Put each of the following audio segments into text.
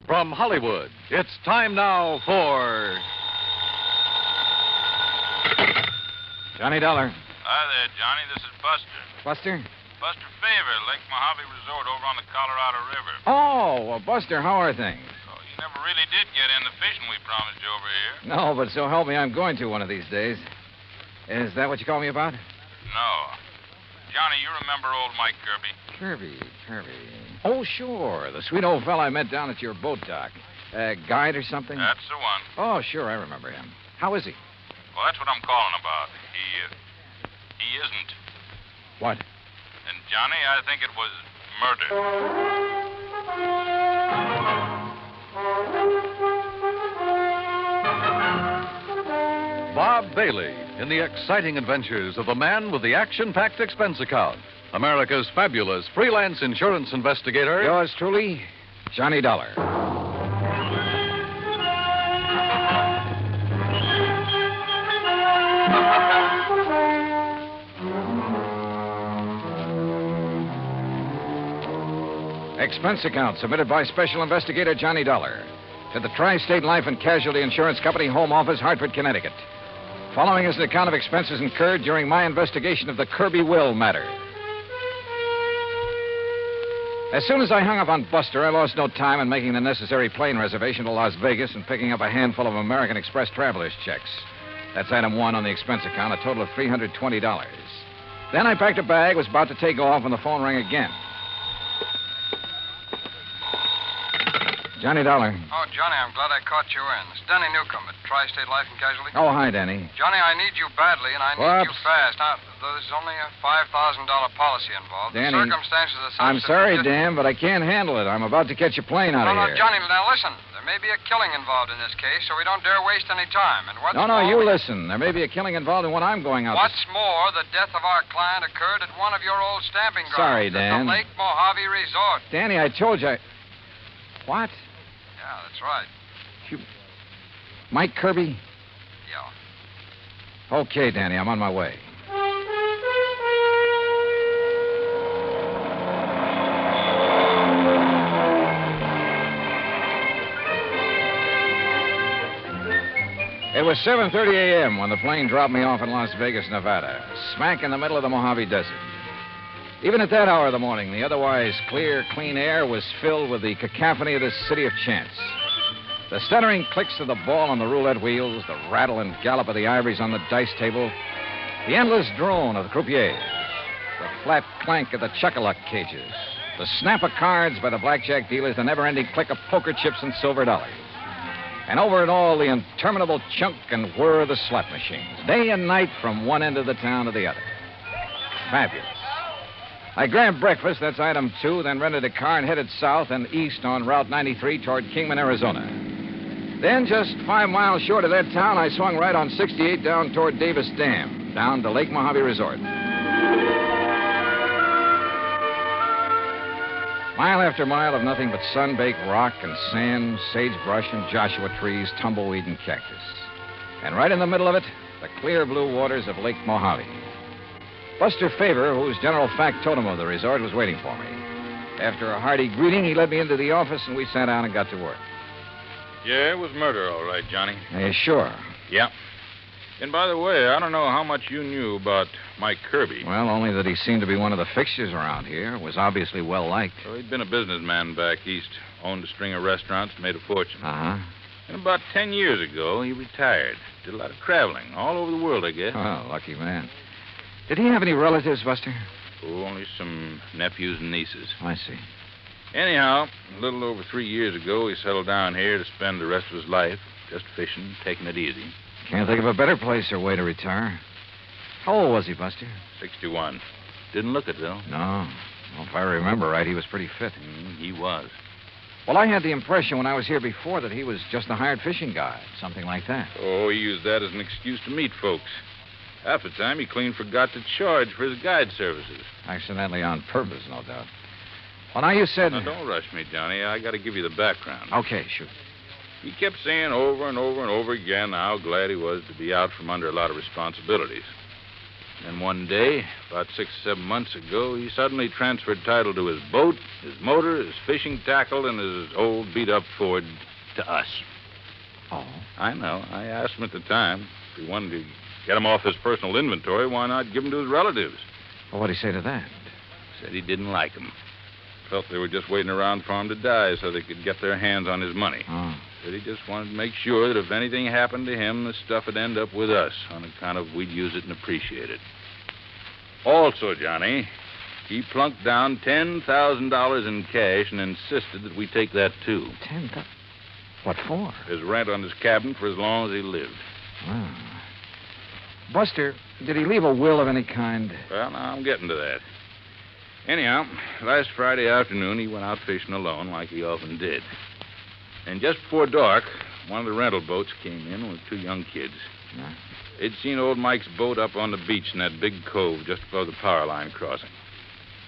From Hollywood, it's time now for... Johnny Dollar. Hi there, Johnny. This is Buster. Buster? Buster Favor, Lake Mojave Resort over on the Colorado River. Oh, well, Buster, how are things? Oh, you never really did get in the fishing we promised you over here. No, but so help me, I'm going to one of these days. Is that what you called me about? No. Johnny, you remember old Mike Kirby? Kirby. Oh, sure. The sweet old fella I met down at your boat dock. Guide or something? That's the one. Oh, sure, I remember him. How is he? Well, that's what I'm calling about. He isn't. What? And, Johnny, I think it was murder. Bob Bailey in the exciting adventures of the man with the action-packed expense account. America's fabulous freelance insurance investigator. Yours truly, Johnny Dollar. Expense account submitted by Special Investigator Johnny Dollar to the Tri-State Life and Casualty Insurance Company, Home Office, Hartford, Connecticut. Following is an account of expenses incurred during my investigation of the Kirby will matter. As soon as I hung up on Buster, I lost no time in making the necessary plane reservation to Las Vegas and picking up a handful of American Express traveler's checks. That's item one on the expense account, a total of $320. Then I packed a bag, was about to take off when the phone rang again. Johnny Dollar. Oh, Johnny, I'm glad I caught you in. It's Denny Newcomb at Tri-State Life and Casualty. Oh, hi, Denny. Johnny, I need you badly, and I need you fast. Now, there's only a $5,000 policy involved. Danny, the circumstances are such I'm sorry, Dan, but I can't handle it. I'm about to catch a plane out of here. No, Johnny, now listen. There may be a killing involved in this case, so we don't dare waste any time. And what's No, more, you listen. There may be a killing involved in what I'm going out What's more, the death of our client occurred at one of your old stamping grounds. Sorry, Dan. At the Lake Mojave Resort. Danny, I told you What? Yeah, that's right. Mike Kirby? Yeah. Okay, Danny, I'm on my way. It was 7:30 a.m. when the plane dropped me off in Las Vegas, Nevada, smack in the middle of the Mojave Desert. Even at that hour of the morning, the otherwise clear, clean air was filled with the cacophony of this city of chance. The stuttering clicks of the ball on the roulette wheels, the rattle and gallop of the ivories on the dice table, the endless drone of the croupiers, the flat clank of the chuck-a-luck cages, the snap of cards by the blackjack dealers, the never-ending click of poker chips and silver dollars. And over it all, the interminable chunk and whir of the slot machines, day and night from one end of the town to the other. Fabulous. I grabbed breakfast, that's item 2, then rented a car and headed south and east on Route 93 toward Kingman, Arizona. Then, just 5 miles short of that town, I swung right on 68 down toward Davis Dam, down to Lake Mojave Resort. Mile after mile of nothing but sun-baked rock and sand, sagebrush and Joshua trees, tumbleweed and cactus. And right in the middle of it, the clear blue waters of Lake Mojave. Buster Favor, who's general factotum of the resort, was waiting for me. After a hearty greeting, he led me into the office, and we sat down and got to work. Yeah, it was murder, all right, Johnny. Sure. Yeah. And by the way, I don't know how much you knew about Mike Kirby. Well, only that he seemed to be one of the fixtures around here. Was obviously well-liked. Well, he'd been a businessman back east. Owned a string of restaurants, made a fortune. Uh-huh. And about 10 years ago, he retired. Did a lot of traveling, all over the world, I guess. Oh, lucky man. Did he have any relatives, Buster? Oh, only some nephews and nieces. I see. Anyhow, a little over 3 years ago, he settled down here to spend the rest of his life just fishing, taking it easy. Can't think of a better place or way to retire. How old was he, Buster? 61. Didn't look it, though. No. Well, if I remember right, he was pretty fit. He was. Well, I had the impression when I was here before that he was just a hired fishing guide, something like that. Oh, he used that as an excuse to meet folks. Half the time, he clean forgot to charge for his guide services. Accidentally on purpose, no doubt. Well, now you said... Now, don't rush me, Johnny. I got to give you the background. Okay, shoot. He kept saying over and over and over again how glad he was to be out from under a lot of responsibilities. And one day, about 6 or 7 months ago, he suddenly transferred title to his boat, his motor, his fishing tackle, and his old beat-up Ford to us. Oh? I know. I asked him at the time if he wanted to get him off his personal inventory, why not give him to his relatives? Well, what'd he say to that? Said he didn't like him. Felt they were just waiting around for him to die so they could get their hands on his money. Oh. Said he just wanted to make sure that if anything happened to him, the stuff would end up with us on account of we'd use it and appreciate it. Also, Johnny, he plunked down $10,000 in cash and insisted that we take that, too. $10,000? What for? His rent on his cabin for as long as he lived. Wow. Buster, did he leave a will of any kind? Well, now I'm getting to that. Anyhow, last Friday afternoon, he went out fishing alone like he often did. And just before dark, one of the rental boats came in with 2 young kids. Yeah. They'd seen old Mike's boat up on the beach in that big cove just above the power line crossing.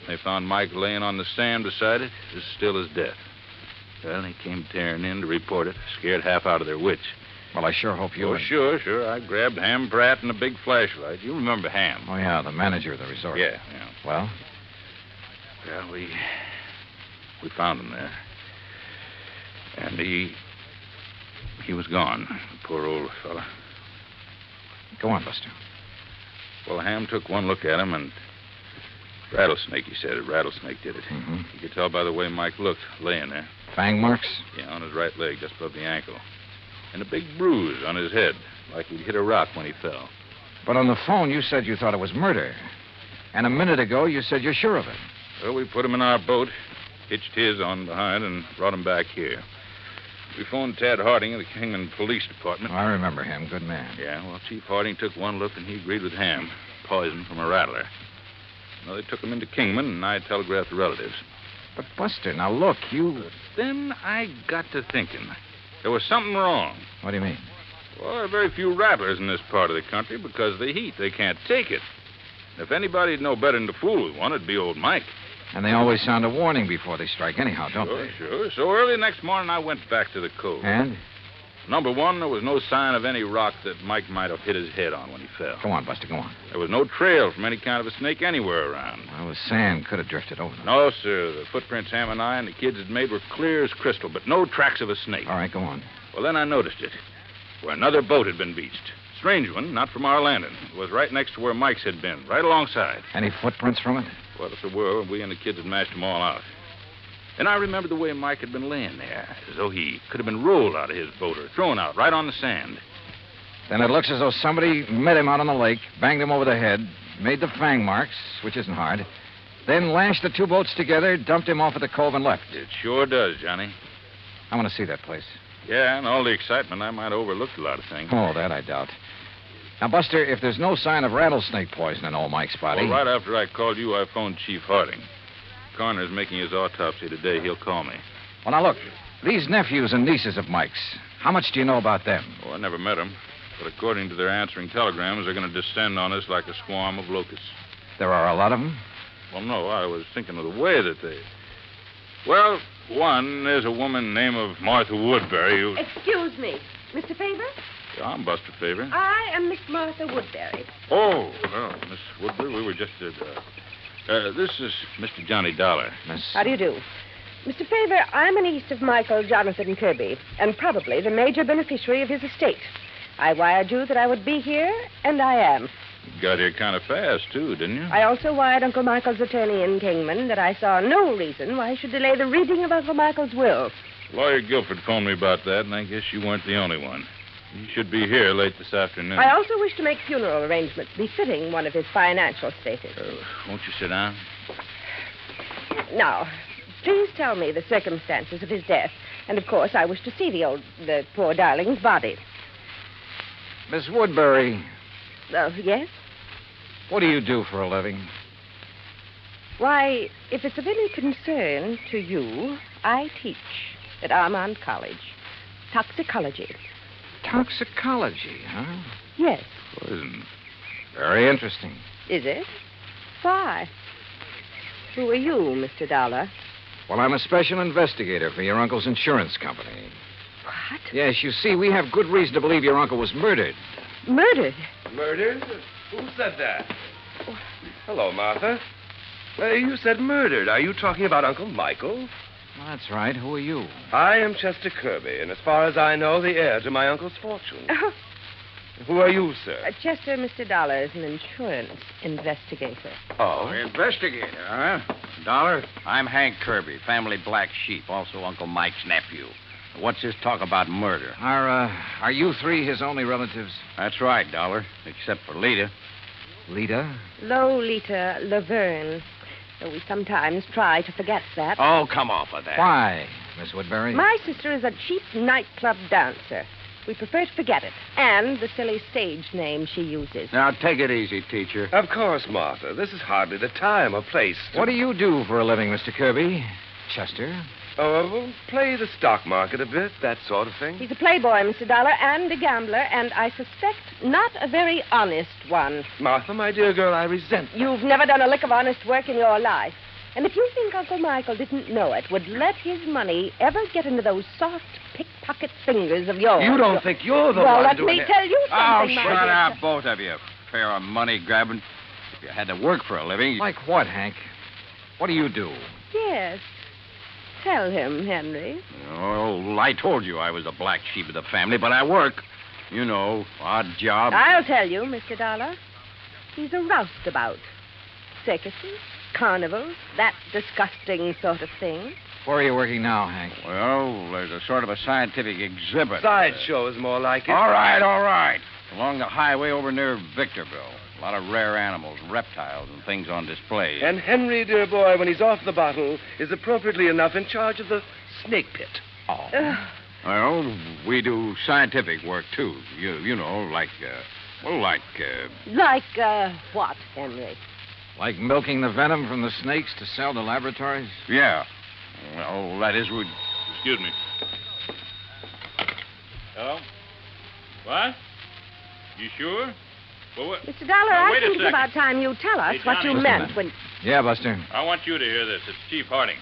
They found Mike laying on the sand beside it, as still as death. Well, they came tearing in to report it, scared half out of their wits. Well, I sure hope you... Oh, sure. I grabbed Ham Pratt and a big flashlight. You remember Ham. Oh, yeah, the manager of the resort. Yeah. Well? Well, we found him there. And he was gone, poor old fella. Go on, Buster. Well, Ham took one look at him, and rattlesnake, he said. A rattlesnake did it. Mm-hmm. You could tell by the way Mike looked, laying there. Fang marks? Yeah, on his right leg, just above the ankle. And a big bruise on his head, like he'd hit a rock when he fell. But on the phone, you said you thought it was murder. And a minute ago, you said you're sure of it. Well, we put him in our boat, hitched his on behind, and brought him back here. We phoned Tad Harding of the Kingman Police Department. Oh, I remember him. Good man. Yeah, well, Chief Harding took one look, and he agreed with Ham. Poison from a rattler. Well, they took him into Kingman, and I telegraphed the relatives. But, Buster, now look, you... Then I got to thinking. There was something wrong. What do you mean? Well, there are very few rattlers in this part of the country because of the heat. They can't take it. If anybody'd know better than to fool with one, it'd be old Mike. And they always sound a warning before they strike anyhow, don't they? Sure. So early next morning, I went back to the cove. And? Number one, there was no sign of any rock that Mike might have hit his head on when he fell. Go on, Buster, go on. There was no trail from any kind of a snake anywhere around. Well, the sand could have drifted over them. No, sir. The footprints Ham and I and the kids had made were clear as crystal, but no tracks of a snake. All right, go on. Well, then I noticed it. Where another boat had been beached. Strange one, not from our landing. It was right next to where Mike's had been, right alongside. Any footprints from it? Well, if there were, we and the kids had mashed them all out. Then I remembered the way Mike had been laying there, as though he could have been rolled out of his boat or thrown out right on the sand. Then it looks as though somebody met him out on the lake, banged him over the head, made the fang marks, which isn't hard, then lashed the 2 boats together, dumped him off at the cove, and left. It sure does, Johnny. I want to see that place. Yeah, and all the excitement, I might have overlooked a lot of things. Oh, that I doubt. Now, Buster, if there's no sign of rattlesnake poison in old Mike's body... Well, right after I called you, I phoned Chief Harding. Coroner's making his autopsy today. He'll call me. Well, now, look, these nephews and nieces of Mike's, how much do you know about them? Oh, I never met them. But according to their answering telegrams, they're going to descend on us like a swarm of locusts. There are a lot of them? Well, no, I was thinking of the way that they... Well, one, there's a woman named of Martha Woodbury who... Excuse me. Mr. Faber? Yeah, I'm Buster Faber. I am Miss Martha Woodbury. Oh, well, Miss Woodbury, we were just at... this is Mr. Johnny Dollar. Miss... How do you do? Mr. Faber, I'm a niece of Michael Jonathan Kirby, and probably the major beneficiary of his estate. I wired you that I would be here, and I am. You got here kind of fast, too, didn't you? I also wired Uncle Michael's attorney in Kingman that I saw no reason why I should delay the reading of Uncle Michael's will. Lawyer Guilford phoned me about that, and I guess you weren't the only one. He should be here late this afternoon. I also wish to make funeral arrangements befitting one of his financial status. Won't you sit down? Now, please tell me the circumstances of his death. And, of course, I wish to see the poor darling's body. Miss Woodbury, Yes? what do you do for a living? Why, if it's of any concern to you, I teach at Armand College. Toxicology. Toxicology, huh? Yes. Poison. Very interesting. Is it? Why? Who are you, Mr. Dollar? Well, I'm a special investigator for your uncle's insurance company. What? Yes, you see, we have good reason to believe your uncle was murdered. Murdered? Murdered? Who said that? Hello, Martha. You said murdered. Are you talking about Uncle Michael? Well, that's right. Who are you? I am Chester Kirby, and as far as I know, the heir to my uncle's fortune. Who are you, sir? Chester, Mr. Dollar is an insurance investigator. Oh. Investigator, huh? Dollar? I'm Hank Kirby, family black sheep, also Uncle Mike's nephew. What's this talk about murder? Are you three his only relatives? That's right, Dollar, except for Lita. Lita? Lolita Laverne. Though we sometimes try to forget that. Oh, come off of that. Why, Miss Woodbury? My sister is a cheap nightclub dancer. We prefer to forget it. And the silly stage name she uses. Now, take it easy, teacher. Of course, Martha. This is hardly the time or place to... What do you do for a living, Mr. Kirby? Chester? Play the stock market a bit, that sort of thing. He's a playboy, Mr. Dollar, and a gambler, and I suspect not a very honest one. Martha, my dear girl, I resent that. You've never done a lick of honest work in your life. And if you think Uncle Michael didn't know it, would let his money ever get into those soft pickpocket fingers of yours... You don't think you're the well, one let doing me it. tell you Oh, something, my shut dear. up, both of you. Pair of money grabbing. If you had to work for a living... Like what, Hank? What do you do? Yes. Tell him, Henry. Oh, I told you I was the black sheep of the family, but I work. You know, odd job. I'll tell you, Mr. Dollar. He's a roustabout. Circuses, carnivals, that disgusting sort of thing. Where are you working now, Hank? Well, there's a sort of a scientific exhibit. Sideshow is more like it. All right. Along the highway over near Victorville. A lot of rare animals, reptiles, and things on display. And Henry, dear boy, when he's off the bottle, is appropriately enough in charge of the snake pit. Oh. Well, we do scientific work, too. You know, like what, Henry? Like milking the venom from the snakes to sell to laboratories? Yeah. Well, that is... Excuse me. Hello? What? You sure? Well, what? Mr. Dollar, Now, I wait a think it's second. about time you tell us Hey, what you Johnny. meant when... Yeah, Buster. I want you to hear this. It's Chief Harding.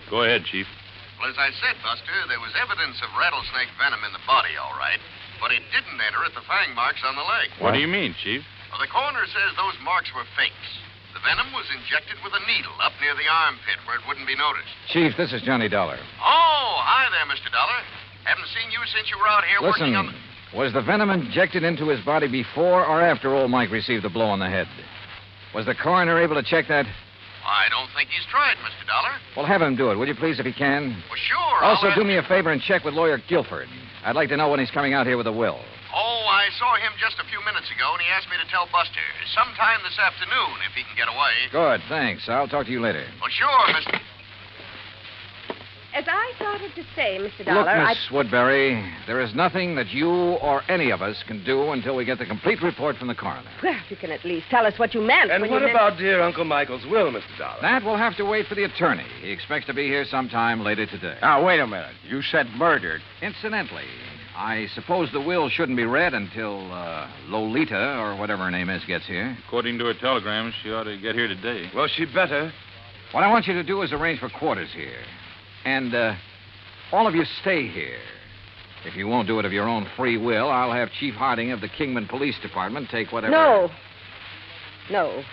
Go ahead, Chief. Well, as I said, Buster, there was evidence of rattlesnake venom in the body, all right, but it didn't enter at the fang marks on the leg. What do you mean, Chief? Well, the coroner says those marks were fakes. The venom was injected with a needle up near the armpit where it wouldn't be noticed. Chief, this is Johnny Dollar. Oh, hi there, Mr. Dollar. Haven't seen you since you were out here Listen, working on the... was the venom injected into his body before or after old Mike received the blow on the head? Was the coroner able to check that? I don't think he's tried, Mr. Dollar. Well, have him do it, will you please, if he can? Well, sure. Also, I'll do me a favor and check with Lawyer Guilford. I'd like to know when he's coming out here with a will. Oh, I saw him just a few minutes ago, and he asked me to tell Buster. Sometime this afternoon, if he can get away. Good, thanks. I'll talk to you later. Well, sure, Mr. As I started to say, Mr. Look, Dollar, Miss Woodbury, there is nothing that you or any of us can do until we get the complete report from the coroner. Well, you can at least tell us what you meant. And when what you meant... about dear Uncle Michael's will, Mr. Dollar? That will have to wait for the attorney. He expects to be here sometime later today. Now, wait a minute. You said murdered. Incidentally, I suppose the will shouldn't be read until Lolita, or whatever her name is, gets here. According to her telegram, she ought to get here today. Well, she better. What I want you to do is arrange for quarters here. And all of you stay here. If you won't do it of your own free will, I'll have Chief Harding of the Kingman Police Department take whatever... No.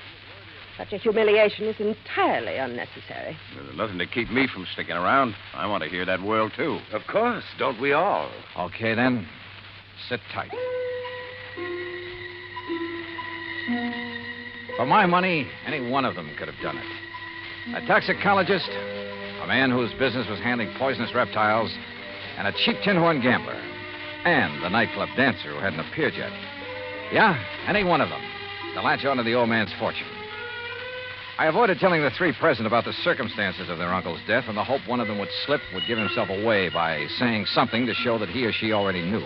Such a humiliation is entirely unnecessary. There's nothing to keep me from sticking around. I want to hear that will, too. Of course. Don't we all? Okay, then. Sit tight. For my money, any one of them could have done it. A toxicologist, a man whose business was handling poisonous reptiles, and a cheap tin horn gambler, and the nightclub dancer who hadn't appeared yet. Yeah, any one of them to latch onto the old man's fortune. I avoided telling the three present about the circumstances of their uncle's death in the hope one of them would slip, would give himself away by saying something to show that he or she already knew.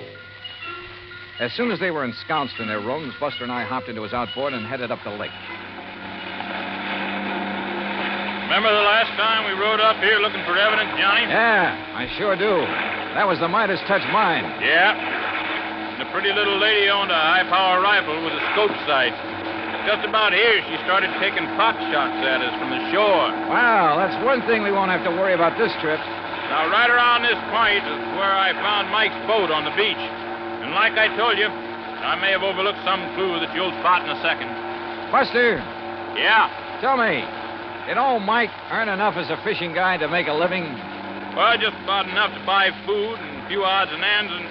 As soon as they were ensconced in their rooms, Buster and I hopped into his outboard and headed up the lake. Remember the last time we rode up here looking for evidence, Johnny? Yeah, I sure do. That was the Midas touch mine. Yeah. And the pretty little lady owned a high-power rifle with a scope sight. Just about here, she started taking pot shots at us from the shore. Well, that's one thing we won't have to worry about this trip. Now, right around this point is where I found Mike's boat on the beach. And like I told you, I may have overlooked some clue that you'll spot in a second. Buster, Yeah. tell me, did old Mike earn enough as a fishing guide to make a living? Well, just about enough to buy food and a few odds and ends and...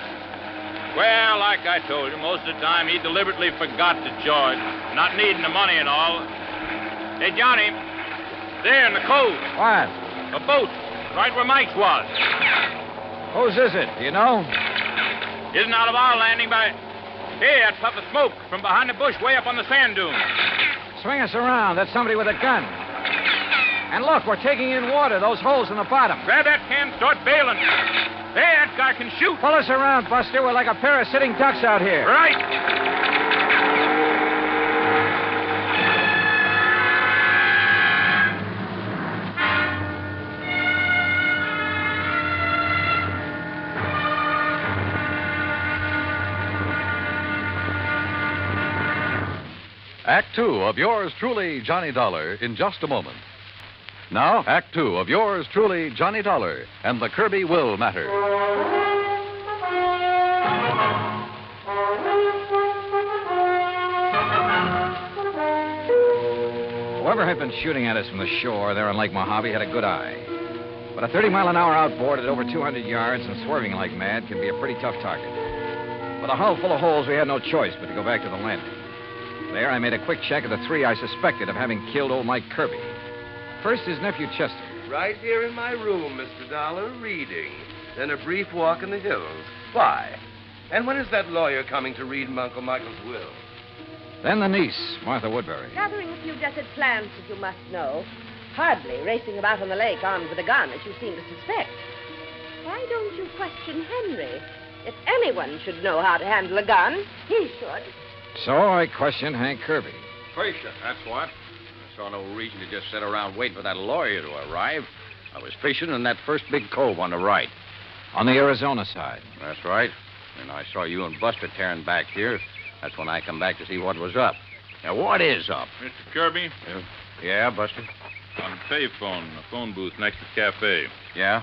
Well, like I told you, most of the time he deliberately forgot to charge, not needing the money and all. Hey, Johnny, there in the cove, What? a boat, right where Mike's was. Whose is it? Do you know? Isn't out of our landing by... Hey, that puff of smoke from behind the bush way up on the sand dune. Swing us around. That's somebody with a gun. And look, we're taking in water, those holes in the bottom. Grab that can, start bailing. Hey, that guy can shoot. Pull us around, Buster. We're like a pair of sitting ducks out here. Right. Act Two of yours truly, Johnny Dollar, in just a moment. Now, Act Two of yours truly, Johnny Dollar, and the Kirby Will Matter. Whoever had been shooting at us from the shore there on Lake Mojave had a good eye. But a 30-mile-an-hour outboard at over 200 yards and swerving like mad can be a pretty tough target. With a hull full of holes, we had no choice but to go back to the landing. There, I made a quick check of the three I suspected of having killed old Mike Kirby. First, his nephew Chester. Right here in my room, Mr. Dollar, reading. Then a brief walk in the hills. Why? And when is that lawyer coming to read Uncle Michael's will? Then the niece, Martha Woodbury. Gathering a few desert plants, as you must know. Hardly racing about on the lake armed with a gun, as you seem to suspect. Why don't you question Henry? If anyone should know how to handle a gun, he should. So I questioned Hank Kirby. Fisher, that's what. I saw no reason to just sit around waiting for that lawyer to arrive. I was fishing in that first big cove on the right. On the Arizona side. That's right. And I saw you and Buster tearing back here. That's when I come back to see what was up. Now, what is up? Mr. Kirby, Yeah, Buster? on the payphone, the phone booth next to the cafe. Yeah?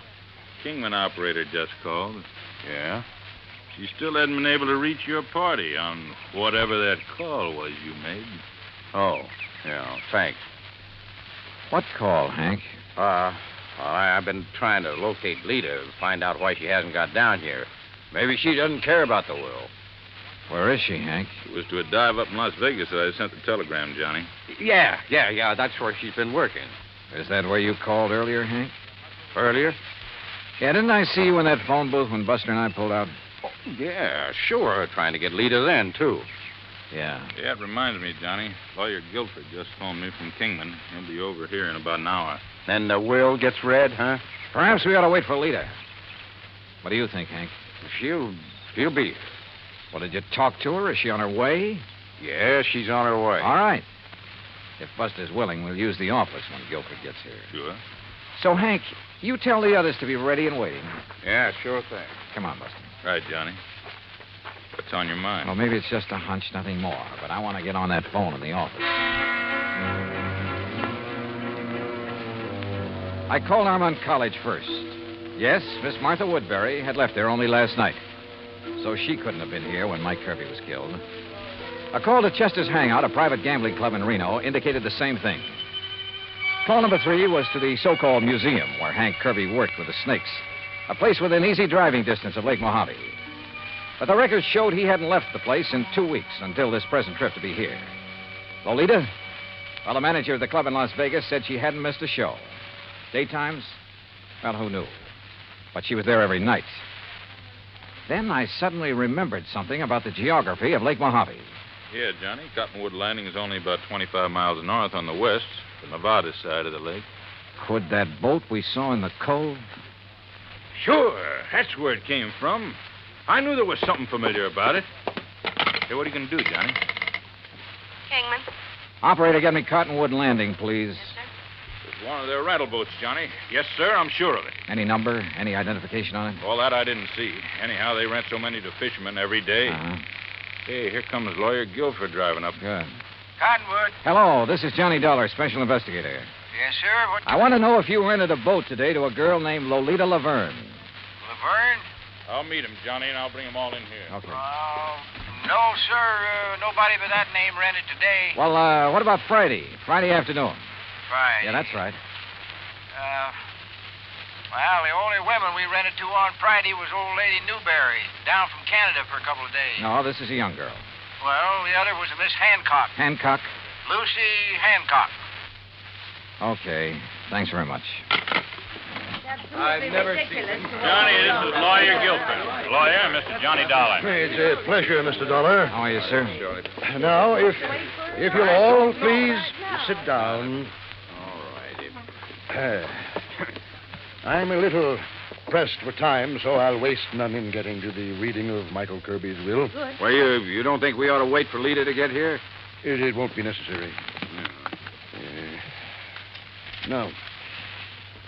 Kingman operator just called. Yeah? She still hadn't been able to reach your party on whatever that call was you made. Oh, yeah, thanks. What call, Hank? Well, I've been trying to locate Lita to find out why she hasn't got down here. Maybe she doesn't care about the will. Where is she, Hank? It was to a dive up in Las Vegas that I sent the telegram, Johnny. Yeah, that's where she's been working. Is that where you called earlier, Hank? Earlier? Yeah, didn't I see you in that phone booth when Buster and I pulled out? Oh, yeah, sure. Trying to get Lita then, too. Yeah. Yeah, it reminds me, Johnny. Lawyer Guilford just phoned me from Kingman. He'll be over here in about an hour. Then the will gets read, huh? Perhaps we ought to wait for Lita. What do you think, Hank? She'll be. Well, did you talk to her? Is she on her way? Yeah, she's on her way. All right. If Buster's willing, we'll use the office when Guilford gets here. Sure. So, Hank, you tell the others to be ready and waiting. Yeah, sure thing. Come on, Buster. Right, Johnny. What's on your mind? Well, maybe it's just a hunch, nothing more. But I want to get on that phone in the office. I called Armand College first. Yes, Miss Martha Woodbury had left there only last night. So she couldn't have been here when Mike Kirby was killed. A call to Chester's Hangout, a private gambling club in Reno, indicated the same thing. Call number 3 was to the so-called museum where Hank Kirby worked with the snakes, a place within easy driving distance of Lake Mojave. But the records showed he hadn't left the place in 2 weeks until this present trip to be here. Lolita? Well, the manager of the club in Las Vegas said she hadn't missed a show. Daytimes? Well, who knew? But she was there every night. Then I suddenly remembered something about the geography of Lake Mojave. Yeah, Johnny. Cottonwood Landing is only about 25 miles north on the west, the Nevada side of the lake. Could that boat we saw in the cove? Sure. That's where it came from. I knew there was something familiar about it. Hey, what are you going to do, Johnny? Kingman. Operator, get me Cottonwood Landing, please. It's one of their rental boats, Johnny. Yes, sir, I'm sure of it. Any number? Any identification on it? All that I didn't see. Anyhow, they rent so many to fishermen every day. Uh-huh. Hey, here comes Lawyer Guilford driving up. Good. Cottonwood. Hello, this is Johnny Dollar, special investigator. Yes, sir. What? I want to know if you rented a boat today to a girl named Lolita Laverne. Laverne? I'll meet him, Johnny, and I'll bring them all in here. Okay. Oh, No, sir. Nobody by that name rented today. Well, what about Friday? Friday afternoon. Friday. Yeah, that's right. Well, the only women we rented to on Friday was old lady Newberry, down from Canada for a couple of days. No, this is a young girl. Well, the other was a Miss Hancock. Hancock? Lucy Hancock. Okay. Thanks very much. I've never seen Johnny, this is Lawyer Gilpin. Lawyer, Mr. Johnny Dollar. It's a pleasure, Mr. Dollar. How are you, sir? Now, if you'll all please sit down. All righty. I'm a little pressed for time, so I'll waste none in getting to the reading of Michael Kirby's will. Good. Well, you don't think we ought to wait for Lita to get here? It won't be necessary. No.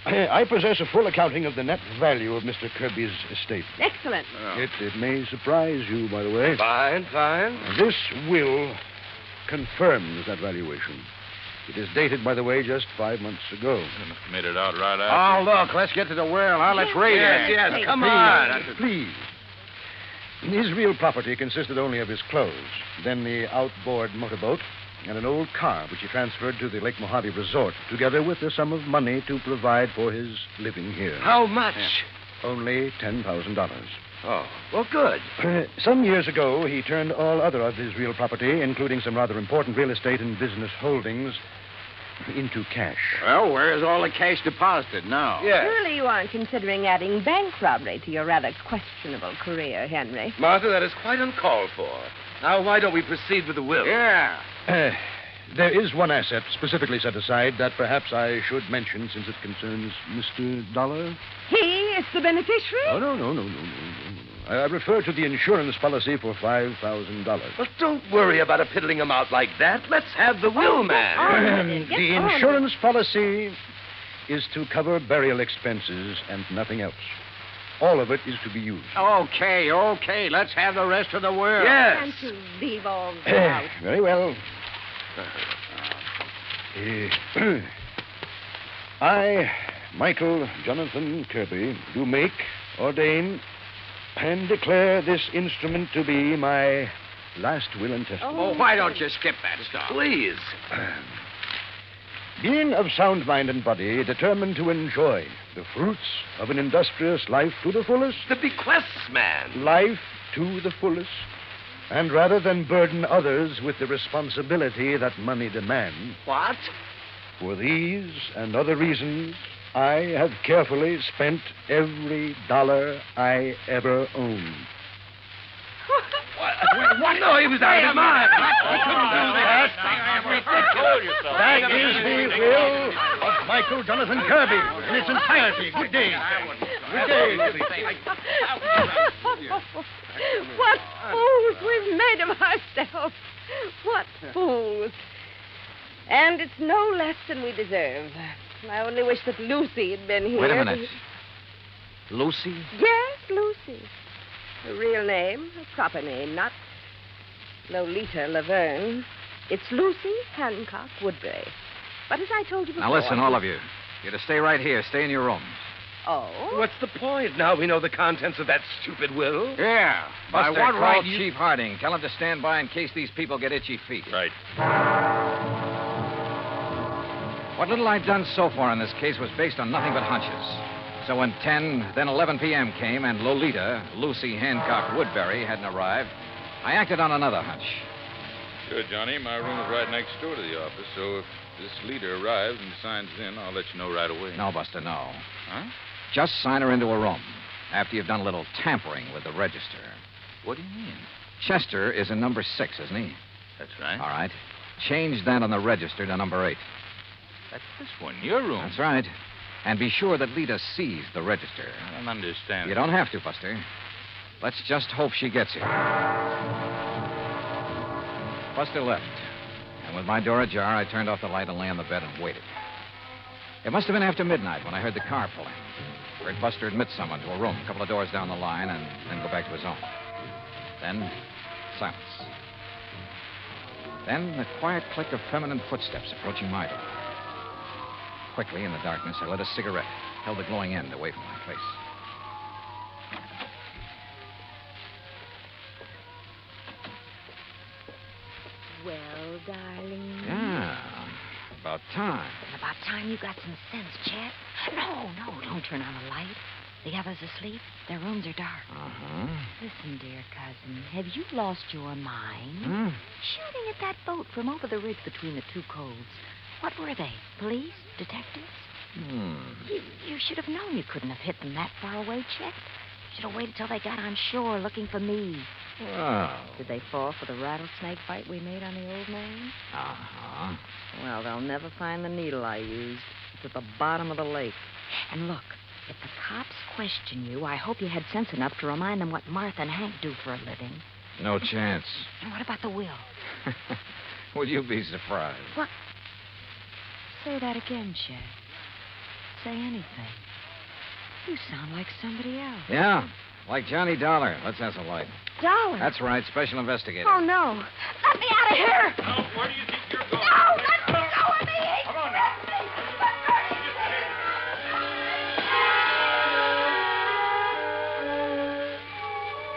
I possess a full accounting of the net value of Mr. Kirby's estate. Excellent. It may surprise you, by the way. Fine, fine. This will confirms that valuation. It is dated, by the way, just 5 months ago. Made it out right after. Oh, look, let's get to the will. Now, let's read it. Yes, come on. Please. His real property consisted only of his clothes, then the outboard motorboat, and an old car which he transferred to the Lake Mojave Resort, together with a sum of money to provide for his living here. How much? Only $10,000. Oh, well, good. Some years ago, he turned all other of his real property, including some rather important real estate and business holdings, into cash. Well, where is all the cash deposited now? Yes. Surely you aren't considering adding bank robbery to your rather questionable career, Henry. Martha, that is quite uncalled for. Now, why don't we proceed with the will? Yeah. There is one asset specifically set aside that perhaps I should mention since it concerns Mr. Dollar. He is the beneficiary? Oh, no. I refer to the insurance policy for $5,000. Well, don't worry about a piddling amount like that. Let's have the will, man. The insurance policy is to cover burial expenses and nothing else. All of it is to be used. Okay. Let's have the rest of the will. Yes. Can't you leave all that out? Very well. I, Michael Jonathan Kirby, do make, ordain, and declare this instrument to be my last will and testament. Oh, why don't you skip that stuff? Please. Being of sound mind and body, determined to enjoy the fruits of an industrious life to the fullest. The bequests, man. Life to the fullest. And rather than burden others with the responsibility that money demands. What? For these and other reasons, I have carefully spent every dollar I ever owned. What? No, he was out of his mind. He couldn't do that. That is the will of Michael Jonathan Kirby in its entirety. Good day. Good day. What fools we've made of ourselves. What fools. And it's no less than we deserve. I only wish that Lucy had been here. Wait a minute. Lucy? Yes, Lucy. Her real name, her proper name, not Lolita Laverne. It's Lucy Hancock Woodbury. But as I told you before... Now listen, all of you. You're to stay right here. Stay in your rooms. Oh? What's the point? Now we know the contents of that stupid will. Yeah. By Buster, what call right Chief Harding. Tell him to stand by in case these people get itchy feet. Right. What little I'd done so far in this case was based on nothing but hunches. So when 10, then 11 p.m. came and Lolita, Lucy Hancock Woodbury, hadn't arrived, I acted on another hunch. Sure, Johnny. My room is right next door to the office, so if this leader arrives and signs in, I'll let you know right away. No, Buster, no. Huh? Just sign her into a room after you've done a little tampering with the register. What do you mean? Chester is in number 6, isn't he? That's right. All right. Change that on the register to number 8. That's this one, your room. That's right. And be sure that Lita sees the register. I don't understand. You don't have to, Buster. Let's just hope she gets here. Buster left. And with my door ajar, I turned off the light and lay on the bed and waited. It must have been after midnight when I heard the car pulling. Heard Buster admit someone to a room a couple of doors down the line and then go back to his own. Then, silence. Then the quiet click of feminine footsteps approaching my door. Quickly, in the darkness, I lit a cigarette, held the glowing end away from my face. time. About time you got some sense, Chet. No, don't turn on the light. The others asleep. Their rooms are dark. Uh-huh. Listen, dear cousin, have you lost your mind? Hmm? Shooting at that boat from over the ridge between the two coves. What were they? Police? Detectives? You should have known you couldn't have hit them that far away, Chet. You should have waited till they got on shore looking for me. Well. Did they fall for the rattlesnake bite we made on the old man? Uh-huh. Well, they'll never find the needle I used. It's at the bottom of the lake. And look, if the cops question you, I hope you had sense enough to remind them what Martha and Hank do for a living. No chance. And what about the will? Would you be surprised? What? Say that again, Chet. Say anything. You sound like somebody else. Yeah, like Johnny Dollar. Let's have some light. Dollar? That's right, special investigator. Oh, no. Let me out of here! Now, where do you think you're going? No, let me go with me! Come on now.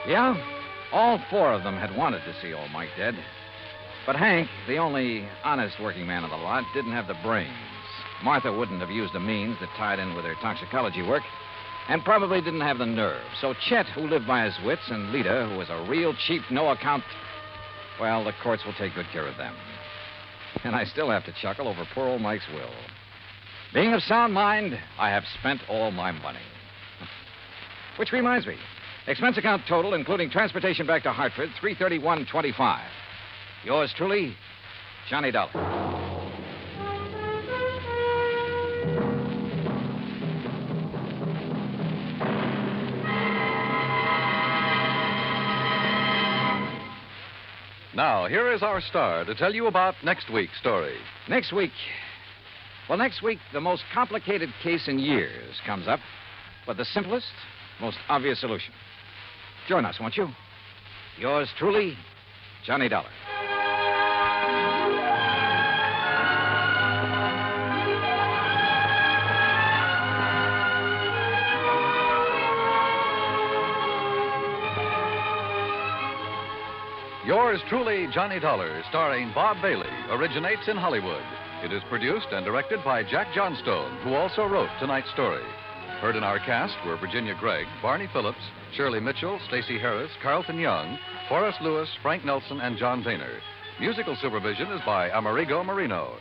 Yeah, all four of them had wanted to see old Mike dead. But Hank, the only honest working man of the lot, didn't have the brains. Martha wouldn't have used the means that tied in with her toxicology work, and probably didn't have the nerve. So Chet, who lived by his wits, and Lita, who was a real cheap, no-account... Well, the courts will take good care of them. And I still have to chuckle over poor old Mike's will. Being of sound mind, I have spent all my money. Which reminds me, expense account total, including transportation back to Hartford, $331.25. Yours truly, Johnny Dollar. Now, here is our star to tell you about next week's story. Next week, the most complicated case in years comes up, but the simplest, most obvious solution. Join us, won't you? Yours truly, Johnny Dollar. Yours truly, Johnny Dollar, starring Bob Bailey, originates in Hollywood. It is produced and directed by Jack Johnstone, who also wrote tonight's story. Heard in our cast were Virginia Gregg, Barney Phillips, Shirley Mitchell, Stacey Harris, Carlton Young, Forrest Lewis, Frank Nelson, and John Boehner. Musical supervision is by Amerigo Marino.